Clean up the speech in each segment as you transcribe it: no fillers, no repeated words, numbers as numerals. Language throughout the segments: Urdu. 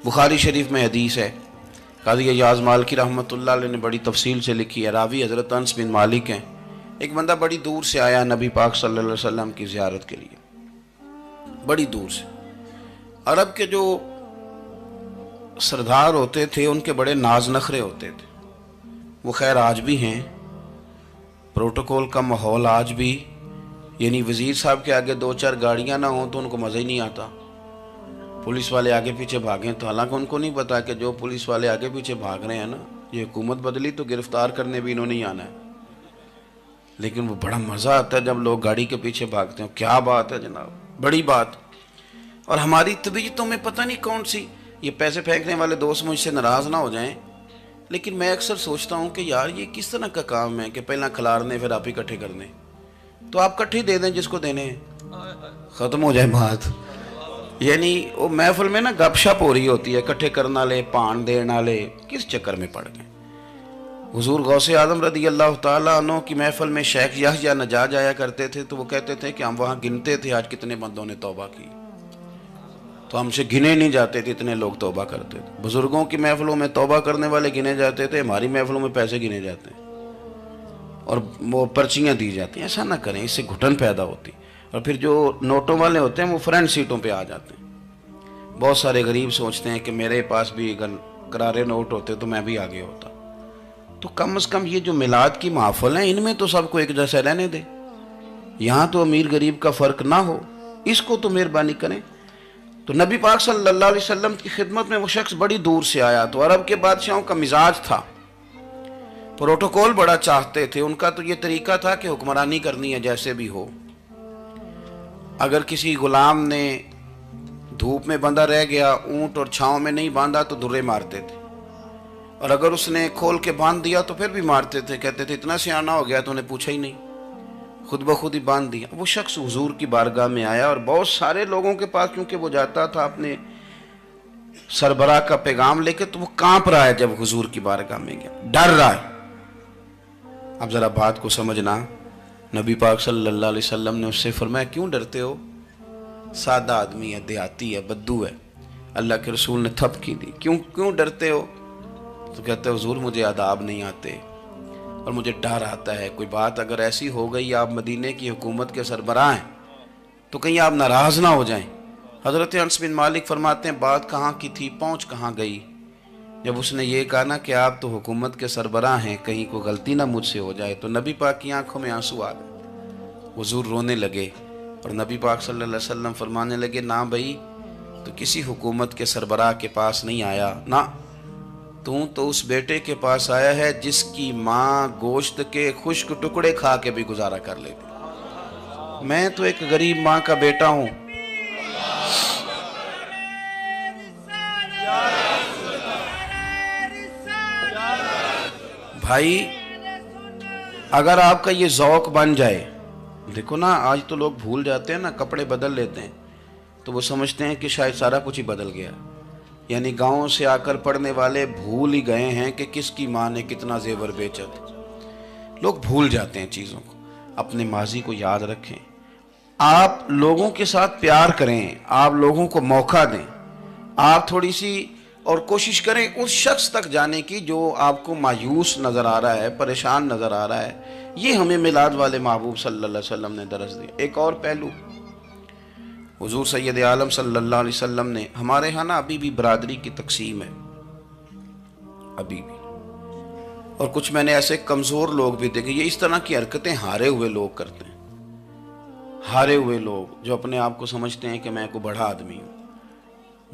بخاری شریف میں حدیث ہے، قاضی ایاز مالکی رحمۃ اللہ علیہ نے بڑی تفصیل سے لکھی ہے، راوی حضرت انس بن مالک ہیں۔ ایک بندہ بڑی دور سے آیا نبی پاک صلی اللہ علیہ وسلم کی زیارت کے لیے، بڑی دور سے۔ عرب کے جو سردار ہوتے تھے ان کے بڑے ناز نخرے ہوتے تھے، وہ خیر آج بھی ہیں، پروٹوکول کا ماحول آج بھی، یعنی وزیر صاحب کے آگے دو چار گاڑیاں نہ ہوں تو ان کو مزہ ہی نہیں آتا، پولیس والے آگے پیچھے بھاگیں تو حالانکہ ان کو نہیں پتا کہ جو پولیس والے آگے پیچھے بھاگ رہے ہیں نا، یہ حکومت بدلی تو گرفتار کرنے بھی انہوں نے ہی آنا ہے، لیکن وہ بڑا مزہ آتا ہے جب لوگ گاڑی کے پیچھے بھاگتے ہیں۔ کیا بات ہے جناب، بڑی بات۔ اور ہماری طبیعتوں میں پتہ نہیں کون سی، یہ پیسے پھینکنے والے دوست مجھ سے ناراض نہ ہو جائیں، لیکن میں اکثر سوچتا ہوں کہ یار یہ کس طرح کا کام ہے کہ پہلا کھلارنے پھر آپ اکٹھے کرنے، تو آپ کٹھے دے دیں جس کو دینے ہیں، ختم ہو جائے بات۔ یعنی وہ محفل میں نا گپ شپ ہو رہی ہوتی ہے، اکٹھے کرنا لے پان دینا لے، کس چکر میں پڑ گئے۔ حضور غوث اعظم رضی اللہ تعالیٰ عنہ کی محفل میں شیخ یحییٰ نجار آیا کرتے تھے تو وہ کہتے تھے کہ ہم وہاں گنتے تھے آج کتنے بندوں نے توبہ کی، تو ہم سے گنے نہیں جاتے تھے، اتنے لوگ توبہ کرتے تھے۔ بزرگوں کی محفلوں میں توبہ کرنے والے گنے جاتے تھے، ہماری محفلوں میں پیسے گنے جاتے ہیں اور وہ پرچیاں دی جاتی ہیں۔ ایسا نہ کریں، اس سے گھٹن پیدا ہوتی، اور پھر جو نوٹوں والے ہوتے ہیں وہ فرنٹ سیٹوں پہ آ جاتے ہیں۔ بہت سارے غریب سوچتے ہیں کہ میرے پاس بھی اگر کرارے نوٹ ہوتے تو میں بھی آگے ہوتا۔ تو کم از کم یہ جو میلاد کی محافل ہیں ان میں تو سب کو ایک جیسا رہنے دیں، یہاں تو امیر غریب کا فرق نہ ہو، اس کو تو مہربانی کریں۔ تو نبی پاک صلی اللہ علیہ وسلم کی خدمت میں وہ شخص بڑی دور سے آیا، تو عرب کے بادشاہوں کا مزاج تھا، پروٹوکول بڑا چاہتے تھے، ان کا تو یہ طریقہ تھا کہ حکمرانی کرنی ہے جیسے بھی ہو۔ اگر کسی غلام نے دھوپ میں بندھا رہ گیا، اونٹ اور چھاؤں میں نہیں باندھا تو درے مارتے تھے، اور اگر اس نے کھول کے باندھ دیا تو پھر بھی مارتے تھے، کہتے تھے اتنا سیانہ ہو گیا تو نے پوچھا ہی نہیں، خود بخود ہی باندھ دیا۔ وہ شخص حضور کی بارگاہ میں آیا اور بہت سارے لوگوں کے پاس کیونکہ وہ جاتا تھا اپنے سربراہ کا پیغام لے کے، تو وہ کانپ رہا ہے جب حضور کی بارگاہ میں گیا، ڈر رہا ہے۔ اب ذرا بات کو سمجھنا، نبی پاک صلی اللہ علیہ وسلم نے اس سے فرمایا کیوں ڈرتے ہو، سادہ آدمی ہے، دیہاتی ہے، بدو ہے۔ اللہ کے رسول نے تھپکی دی، کیوں ڈرتے ہو؟ تو کہتے ہیں حضور مجھے آداب نہیں آتے اور مجھے ڈر آتا ہے، کوئی بات اگر ایسی ہو گئی آپ مدینے کی حکومت کے سربراہ ہیں تو کہیں آپ ناراض نہ ہو جائیں۔ حضرت انس بن مالک فرماتے ہیں بات کہاں کی تھی پہنچ کہاں گئی، جب اس نے یہ کہا نا کہ آپ تو حکومت کے سربراہ ہیں، کہیں کوئی غلطی نہ مجھ سے ہو جائے، تو نبی پاک کی آنکھوں میں آنسو آ گئے، حضور رونے لگے، اور نبی پاک صلی اللہ علیہ وسلم فرمانے لگے نہ بھائی تو کسی حکومت کے سربراہ کے پاس نہیں آیا، نہ تو اس بیٹے کے پاس آیا ہے جس کی ماں گوشت کے خشک ٹکڑے کھا کے بھی گزارا کر لیتی۔ میں تو ایک غریب ماں کا بیٹا ہوں۔ بھائی اگر آپ کا یہ ذوق بن جائے، دیکھو نا آج تو لوگ بھول جاتے ہیں نا، کپڑے بدل لیتے ہیں تو وہ سمجھتے ہیں کہ شاید سارا کچھ ہی بدل گیا، یعنی گاؤں سے آ کر پڑھنے والے بھول ہی گئے ہیں کہ کس کی ماں نے کتنا زیور بیچا تھا۔ لوگ بھول جاتے ہیں چیزوں کو، اپنے ماضی کو یاد رکھیں، آپ لوگوں کے ساتھ پیار کریں، آپ لوگوں کو موقع دیں، آپ تھوڑی سی اور کوشش کریں اس شخص تک جانے کی جو آپ کو مایوس نظر آ رہا ہے، پریشان نظر آ رہا ہے۔ یہ ہمیں میلاد والے محبوب صلی اللہ علیہ وسلم نے درس دیا۔ ایک اور پہلو، حضور سید عالم صلی اللہ علیہ وسلم نے، ہمارے ہاں نا ابھی بھی برادری کی تقسیم ہے، ابھی بھی، اور کچھ میں نے ایسے کمزور لوگ بھی دیکھے، یہ اس طرح کی حرکتیں ہارے ہوئے لوگ کرتے ہیں، ہارے ہوئے لوگ جو اپنے آپ کو سمجھتے ہیں کہ میں کوئی بڑا آدمی ہوں۔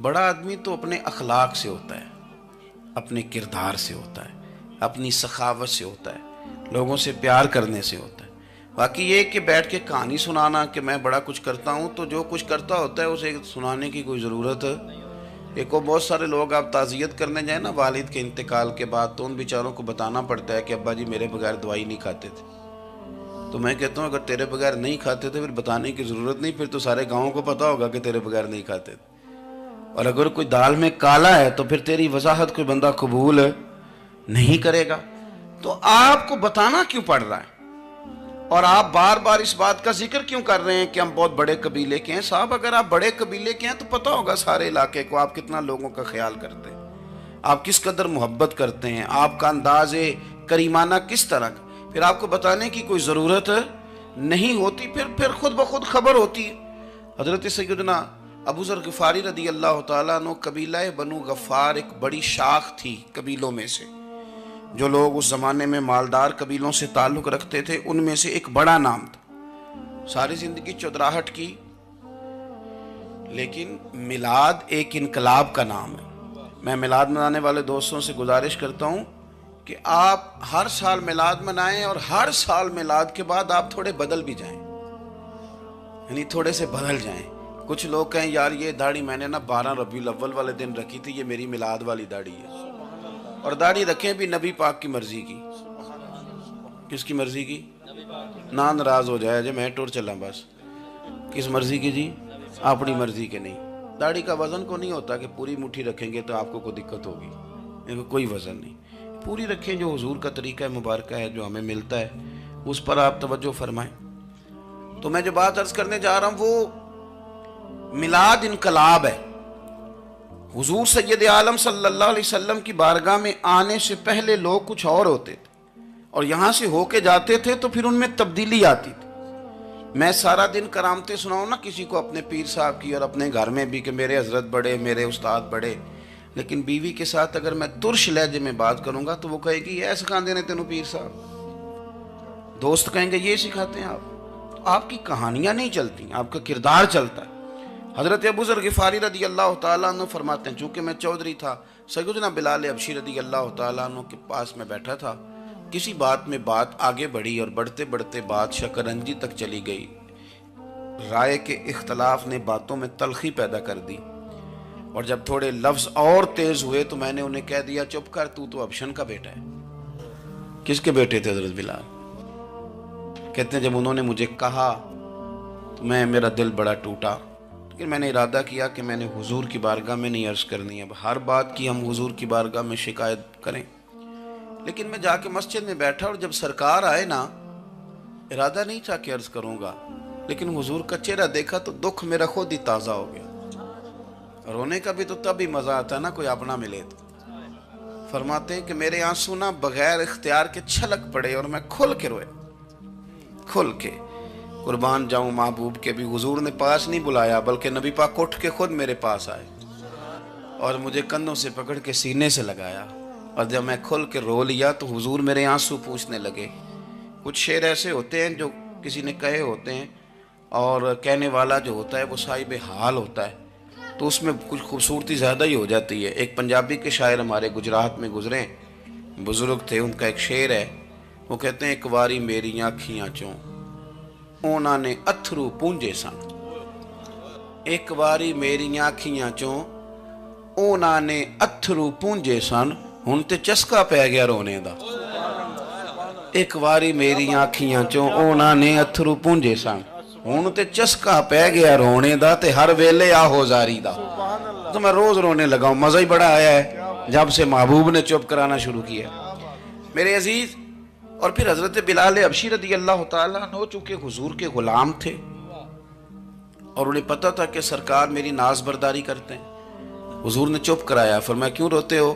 بڑا آدمی تو اپنے اخلاق سے ہوتا ہے، اپنے کردار سے ہوتا ہے، اپنی سخاوت سے ہوتا ہے، لوگوں سے پیار کرنے سے ہوتا ہے۔ باقی یہ کہ بیٹھ کے کہانی سنانا کہ میں بڑا کچھ کرتا ہوں، تو جو کچھ کرتا ہوتا ہے اسے سنانے کی کوئی ضرورت ہے۔ ایک اور بہت سارے لوگ آپ تعزیت کرنے جائیں نا والد کے انتقال کے بعد، تو ان بیچاروں کو بتانا پڑتا ہے کہ ابا جی میرے بغیر دوائی نہیں کھاتے تھے۔ تو میں کہتا ہوں اگر تیرے بغیر نہیں کھاتے تھے پھر بتانے کی ضرورت نہیں، پھر تو سارے گاؤں کو پتا ہوگا کہ تیرے بغیر نہیں کھاتے تھے، اور اگر کوئی دال میں کالا ہے تو پھر تیری وضاحت کوئی بندہ قبول نہیں کرے گا۔ تو آپ کو بتانا کیوں پڑ رہا ہے؟ اور آپ بار بار اس بات کا ذکر کیوں کر رہے ہیں کہ ہم بہت بڑے قبیلے کے ہیں؟ صاحب اگر آپ بڑے قبیلے کے ہیں تو پتہ ہوگا سارے علاقے کو آپ کتنا لوگوں کا خیال کرتے ہیں، آپ کس قدر محبت کرتے ہیں، آپ کا انداز کریمانہ کس طرح کا، پھر آپ کو بتانے کی کوئی ضرورت نہیں ہوتی، پھر خود بخود خبر ہوتی ہے۔ حضرت سیدنا ابو ذر غفاری رضی اللہ تعالیٰ عنہ، قبیلہ بنو غفار ایک بڑی شاخ تھی قبیلوں میں سے، جو لوگ اس زمانے میں مالدار قبیلوں سے تعلق رکھتے تھے ان میں سے ایک بڑا نام تھا۔ ساری زندگی چودراہٹ کی، لیکن میلاد ایک انقلاب کا نام ہے۔ میں میلاد منانے والے دوستوں سے گزارش کرتا ہوں کہ آپ ہر سال میلاد منائیں، اور ہر سال میلاد کے بعد آپ تھوڑے بدل بھی جائیں، یعنی تھوڑے سے بدل جائیں۔ کچھ لوگ کہیں یار یہ داڑھی میں نے نا 12 ربیع الاول والے دن رکھی تھی، یہ میری میلاد والی داڑھی ہے۔ اور داڑھی رکھیں بھی نبی پاک کی مرضی کی۔ کس کی مرضی کی؟ نہ ناراض ہو جائے جی میں ٹور چلا، بس کس مرضی کی جی؟ اپنی مرضی کے نہیں۔ داڑھی کا وزن کو نہیں ہوتا کہ پوری مٹھی رکھیں گے تو آپ کو کوئی دقت ہوگی، کوئی وزن نہیں، پوری رکھیں، جو حضور کا طریقہ مبارکہ ہے جو ہمیں ملتا ہے اس پر آپ توجہ فرمائیں۔ تو میں جو بات عرض کرنے جا رہا ہوں وہ میلاد انقلاب ہے۔ حضور سید عالم صلی اللہ علیہ وسلم کی بارگاہ میں آنے سے پہلے لوگ کچھ اور ہوتے تھے، اور یہاں سے ہو کے جاتے تھے تو پھر ان میں تبدیلی آتی تھی۔ میں سارا دن کرامتیں سناؤں نا کسی کو اپنے پیر صاحب کی اور اپنے گھر میں بھی کہ میرے حضرت بڑے، میرے استاد بڑے، لیکن بیوی کے ساتھ اگر میں ترش لہجے میں بات کروں گا تو وہ کہے گی یہ سکھاندے نے تینوں پیر صاحب، دوست کہیں گے یہ سکھاتے ہیں آپ، تو آپ کی کہانیاں نہیں چلتی، آپ کا کردار چلتا ہے۔ حضرت ابو ذر غفاری رضی اللہ تعالیٰ عنہ فرماتے ہیں چونکہ میں چودھری تھا، سیدنا بلال حبشی رضی اللہ تعالیٰ عنہ کے پاس میں بیٹھا تھا، کسی بات میں بات آگے بڑھی اور بڑھتے بڑھتے بات شکرنجی تک چلی گئی، رائے کے اختلاف نے باتوں میں تلخی پیدا کر دی، اور جب تھوڑے لفظ اور تیز ہوئے تو میں نے انہیں کہہ دیا چپ کر، تو ابشن کا بیٹا ہے۔ کس کے بیٹے تھے حضرت بلال؟ کہتے ہیں جب انہوں نے مجھے کہا تو میرا دل بڑا ٹوٹا، لیکن میں نے ارادہ کیا کہ میں نے حضور کی بارگاہ میں نہیں عرض کرنی، اب ہر بات کی ہم حضور کی بارگاہ میں شکایت کریں۔ لیکن میں جا کے مسجد میں بیٹھا اور جب سرکار آئے نا، ارادہ نہیں تھا کہ عرض کروں گا، لیکن حضور کا چہرہ دیکھا تو دکھ میرا خود ہی تازہ ہو گیا۔ رونے کا بھی تو تب ہی مزہ آتا ہے نا کوئی اپنا ملے تو۔ فرماتے ہیں کہ میرے آنسو نا بغیر اختیار کے چھلک پڑے اور میں کھل کے روئے، کھل کے۔ قربان جاؤں محبوب کے بھی حضور نے پاس نہیں بلایا، بلکہ نبی پاک اٹھ کے خود میرے پاس آئے اور مجھے کندھوں سے پکڑ کے سینے سے لگایا، اور جب میں کھل کے رو لیا تو حضور میرے آنسو پوچھنے لگے۔ کچھ شعر ایسے ہوتے ہیں جو کسی نے کہے ہوتے ہیں، اور کہنے والا جو ہوتا ہے وہ صاحب حال ہوتا ہے، تو اس میں کچھ خوبصورتی زیادہ ہی ہو جاتی ہے۔ ایک پنجابی کے شاعر ہمارے گجرات میں گزرے، بزرگ تھے، ان کا ایک شعر ہے، وہ کہتے ہیں ایک واری میری آنکھیاں چوں انہوں نے اتھرو پونجے سن، ایک واری میری آنکھیاں چوں انہوں نے اتھرو پونجے سن، ہن تے چسکا پہ گیا رونے دا۔ ایک واری میری آنکھیاں چوں انہوں نے اتھرو پونجے سن، ہن تے چسکا پہ گیا رونے دا، تے ہر ویلے آہو زاری دا۔ تو میں روز رونے لگا ہوں، مزہ ہی بڑا آیا ہے جب سے محبوب نے چپ کرانا شروع کیا۔ میرے عزیز، اور پھر حضرت بلال حبشی رضی اللہ تعالیٰ عنہ چونکہ حضور کے غلام تھے اور انہیں پتہ تھا کہ سرکار میری ناز برداری کرتے ہیں، حضور نے چپ کرایا۔ فرمایا کیوں روتے ہو؟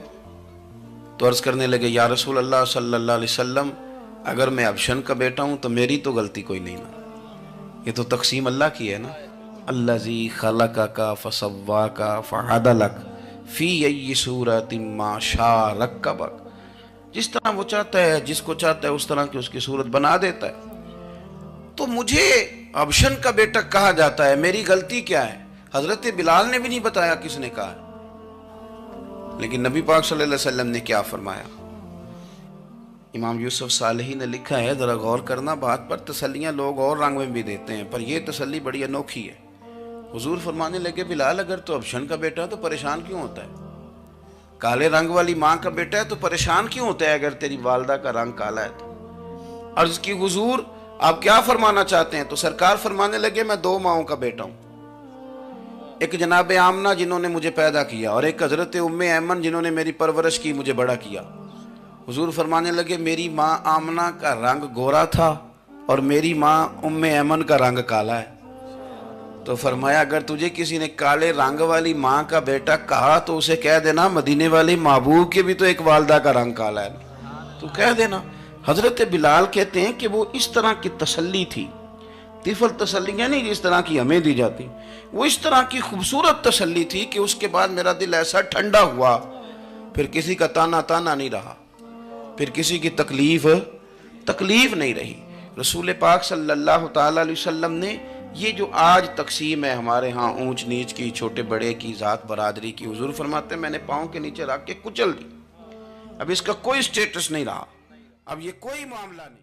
تو عرض کرنے لگے یا رسول اللہ صلی اللہ علیہ وسلم، اگر میں ابشن کا بیٹا ہوں تو میری تو غلطی کوئی نہیں نا، یہ تو تقسیم اللہ کی ہے نا۔ الذی خلقک فسواک فعدلک فی ای صورت ما شاء رکبک، جس طرح وہ چاہتا ہے، جس کو چاہتا ہے اس طرح کی اس کی صورت بنا دیتا ہے۔ تو مجھے ابشن کا بیٹا کہا جاتا ہے، میری غلطی کیا ہے؟ حضرت بلال نے بھی نہیں بتایا کس نے کہا، لیکن نبی پاک صلی اللہ علیہ وسلم نے کیا فرمایا؟ امام یوسف صالحی نے لکھا ہے، ذرا غور کرنا بات پر، تسلیاں لوگ اور رنگ میں بھی دیتے ہیں پر یہ تسلی بڑی انوکھی ہے۔ حضور فرمانے لگے بلال اگر تو ابشن کا بیٹا تو پریشان کیوں ہوتا ہے؟ کالے رنگ والی ماں کا بیٹا ہے تو پریشان کیوں ہوتا ہے اگر تیری والدہ کا رنگ کالا ہے تو؟ عرض کی حضور آپ کیا فرمانا چاہتے ہیں؟ تو سرکار فرمانے لگے میں دو ماؤں کا بیٹا ہوں، ایک جناب آمنہ جنہوں نے مجھے پیدا کیا، اور ایک حضرت ام ایمن جنہوں نے میری پرورش کی، مجھے بڑا کیا۔ حضور فرمانے لگے میری ماں آمنہ کا رنگ گورا تھا اور میری ماں ام ایمن کا رنگ کالا ہے. تو فرمایا اگر تجھے کسی نے کالے رنگ والی ماں کا بیٹا کہا تو اسے کہہ دینا مدینے والی محبوب کے بھی تو ایک والدہ کا رنگ کالا ہے. تو کہہ دینا. حضرت بلال کہتے ہیں کہ وہ اس طرح کی تسلی تھی، طفل تسلیاں نہیں جس طرح کی ہمیں دی جاتی، وہ اس طرح کی خوبصورت تسلی تھی کہ اس کے بعد میرا دل ایسا ٹھنڈا ہوا، پھر کسی کا تانا نہیں رہا، پھر کسی کی تکلیف نہیں رہی. رسول پاک صلی اللہ تعالی علیہ وسلم نے یہ جو آج تقسیم ہے ہمارے ہاں اونچ نیچ کی، چھوٹے بڑے کی، ذات برادری کی، حضور فرماتے ہیں میں نے پاؤں کے نیچے رکھ کے کچل دی. اب اس کا کوئی سٹیٹس نہیں رہا، اب یہ کوئی معاملہ نہیں.